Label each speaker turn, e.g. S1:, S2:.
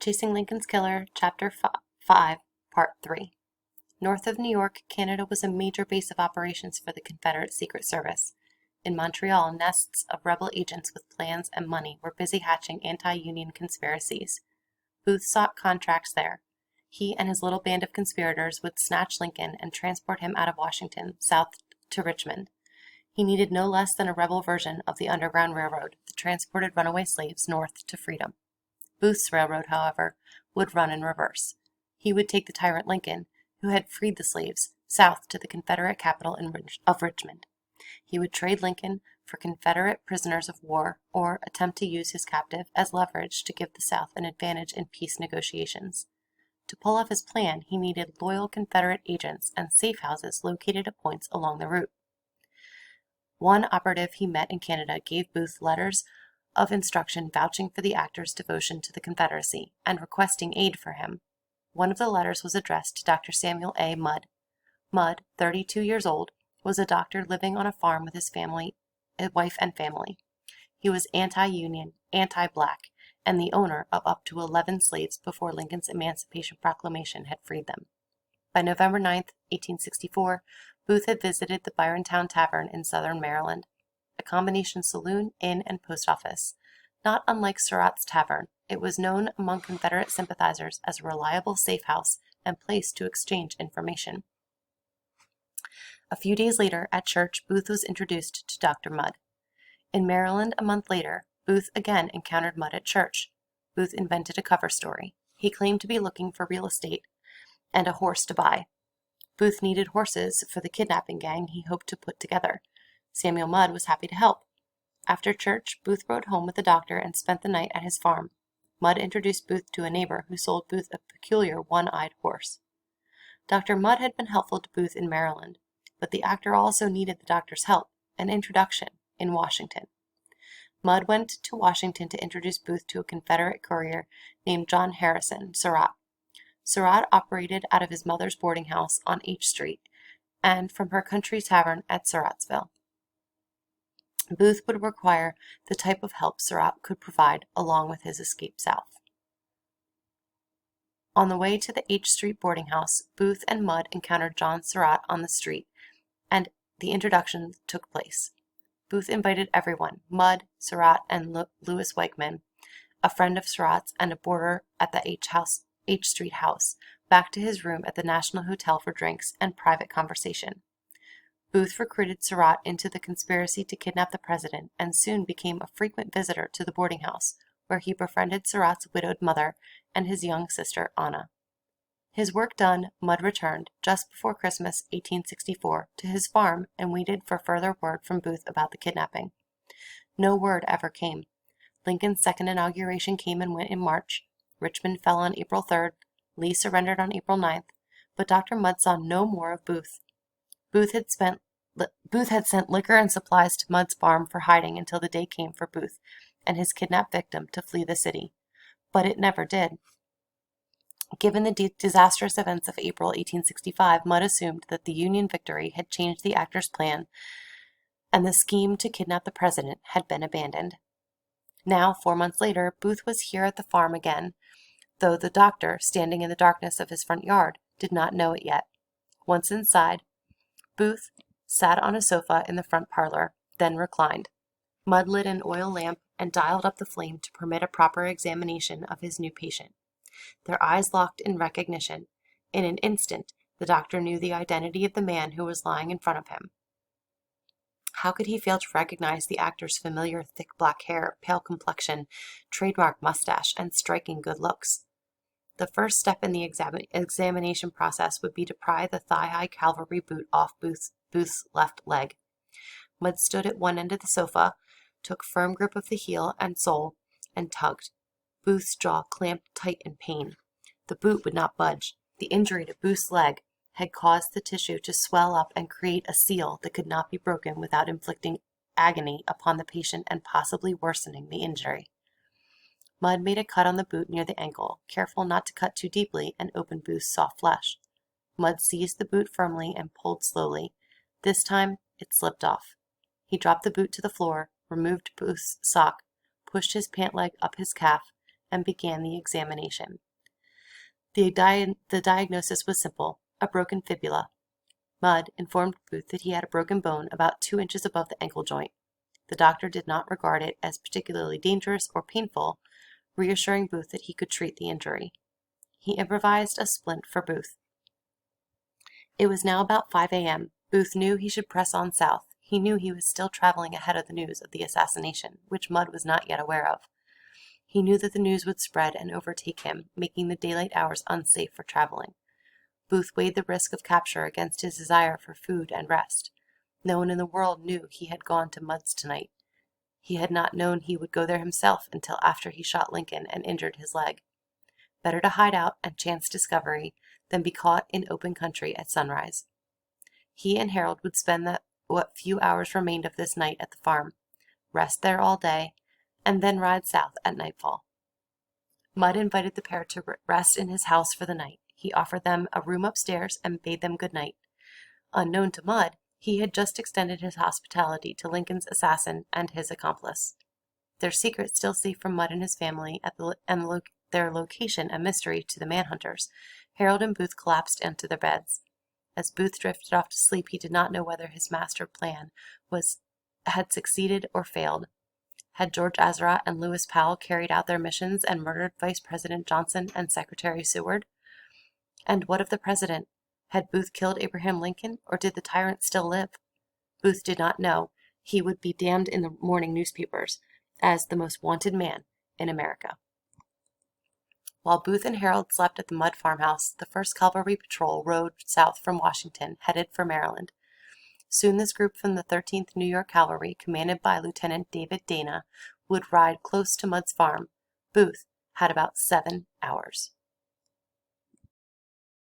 S1: Chasing Lincoln's Killer, Chapter 5, Part 3. North of New York, Canada was a major base of operations for the Confederate Secret Service. In Montreal, nests of rebel agents with plans and money were busy hatching anti-Union conspiracies. Booth sought contracts there. He and his little band of conspirators would snatch Lincoln and transport him out of Washington, south to Richmond. He needed no less than a rebel version of the Underground Railroad that transported runaway slaves north to freedom. Booth's railroad, however, would run in reverse. He would take the tyrant Lincoln, who had freed the slaves, south to the Confederate capital of Richmond. He would trade Lincoln for Confederate prisoners of war or attempt to use his captive as leverage to give the South an advantage in peace negotiations. To pull off his plan, he needed loyal Confederate agents and safe houses located at points along the route. One operative he met in Canada gave Booth letters of instruction vouching for the actor's devotion to the Confederacy and requesting aid for him. One of the letters was addressed to Dr. Samuel A. Mudd. Mudd, 32 years old, was a doctor living on a farm with his wife and family. He was anti-Union, anti-black, and the owner of up to 11 slaves before Lincoln's Emancipation Proclamation had freed them. By November 9, 1864, Booth had visited the Byrontown Tavern in southern Maryland, a combination saloon, inn, and post office. Not unlike Surratt's Tavern, it was known among Confederate sympathizers as a reliable safe house and place to exchange information. A few days later, at church, Booth was introduced to Dr. Mudd. In Maryland, a month later, Booth again encountered Mudd at church. Booth invented a cover story. He claimed to be looking for real estate and a horse to buy. Booth needed horses for the kidnapping gang he hoped to put together. Samuel Mudd was happy to help. After church, Booth rode home with the doctor and spent the night at his farm. Mudd introduced Booth to a neighbor who sold Booth a peculiar one-eyed horse. Dr. Mudd had been helpful to Booth in Maryland, but the actor also needed the doctor's help, an introduction, in Washington. Mudd went to Washington to introduce Booth to a Confederate courier named John Harrison Surratt. Surratt operated out of his mother's boarding house on H Street and from her country tavern at Surrattsville. Booth would require the type of help Surratt could provide along with his escape south. On the way to the H Street boarding house, Booth and Mudd encountered John Surratt on the street, and the introduction took place. Booth invited everyone, Mudd, Surratt, and Louis Weichman, a friend of Surratt's and a boarder at the H Street house, back to his room at the National Hotel for drinks and private conversation. Booth recruited Surratt into the conspiracy to kidnap the president and soon became a frequent visitor to the boarding house, where he befriended Surratt's widowed mother and his young sister Anna. His work done, Mudd returned, just before Christmas 1864, to his farm and waited for further word from Booth about the kidnapping. No word ever came. Lincoln's second inauguration came and went in March. Richmond fell on April 3rd. Lee surrendered on April 9th, but Dr. Mudd saw no more of Booth. Booth had sent liquor and supplies to Mudd's farm for hiding until the day came for Booth and his kidnapped victim to flee the city. But it never did. Given the disastrous events of April 1865, Mudd assumed that the Union victory had changed the actor's plan and the scheme to kidnap the president had been abandoned. Now, 4 months later, Booth was here at the farm again, though the doctor, standing in the darkness of his front yard, did not know it yet. Once inside, Booth sat on a sofa in the front parlor, then reclined. Mudd lit an oil lamp and dialed up the flame to permit a proper examination of his new patient. Their eyes locked in recognition. In an instant, the doctor knew the identity of the man who was lying in front of him. How could he fail to recognize the actor's familiar thick black hair, pale complexion, trademark mustache, and striking good looks? The first step in the examination process would be to pry the thigh-high cavalry boot off Booth's left leg. Mudd stood at one end of the sofa, took firm grip of the heel and sole, and tugged. Booth's jaw clamped tight in pain. The boot would not budge. The injury to Booth's leg had caused the tissue to swell up and create a seal that could not be broken without inflicting agony upon the patient and possibly worsening the injury. Mudd made a cut on the boot near the ankle, careful not to cut too deeply and open Booth's soft flesh. Mudd seized the boot firmly and pulled slowly. This time, it slipped off. He dropped the boot to the floor, removed Booth's sock, pushed his pant leg up his calf, and began the examination. The diagnosis was simple: a broken fibula. Mudd informed Booth that he had a broken bone about 2 inches above the ankle joint. The doctor did not regard it as particularly dangerous or painful, reassuring Booth that he could treat the injury. He improvised a splint for Booth. It was now about 5 a.m. Booth knew he should press on south. He knew he was still traveling ahead of the news of the assassination, which Mudd was not yet aware of. He knew that the news would spread and overtake him, making the daylight hours unsafe for traveling. Booth weighed the risk of capture against his desire for food and rest. No one in the world knew he had gone to Mudd's tonight. He had not known he would go there himself until after he shot Lincoln and injured his leg. Better to hide out and chance discovery than be caught in open country at sunrise. He and Harold would spend what few hours remained of this night at the farm, rest there all day, and then ride south at nightfall. Mudd invited the pair to rest in his house for the night. He offered them a room upstairs and bade them good night. Unknown to Mudd, he had just extended his hospitality to Lincoln's assassin and his accomplice. Their secret still safe from Mudd and his family, their location a mystery to the manhunters, Harold and Booth collapsed into their beds. As Booth drifted off to sleep, he did not know whether his master plan had succeeded or failed. Had George Azarat and Lewis Powell carried out their missions and murdered Vice President Johnson and Secretary Seward? And what of the president? Had Booth killed Abraham Lincoln, or did the tyrant still live? Booth did not know. He would be damned in the morning newspapers as the most wanted man in America. While Booth and Harold slept at the Mudd farmhouse, the 1st Cavalry Patrol rode south from Washington, headed for Maryland. Soon this group from the 13th New York Cavalry, commanded by Lieutenant David Dana, would ride close to Mudd's farm. Booth had about 7 hours.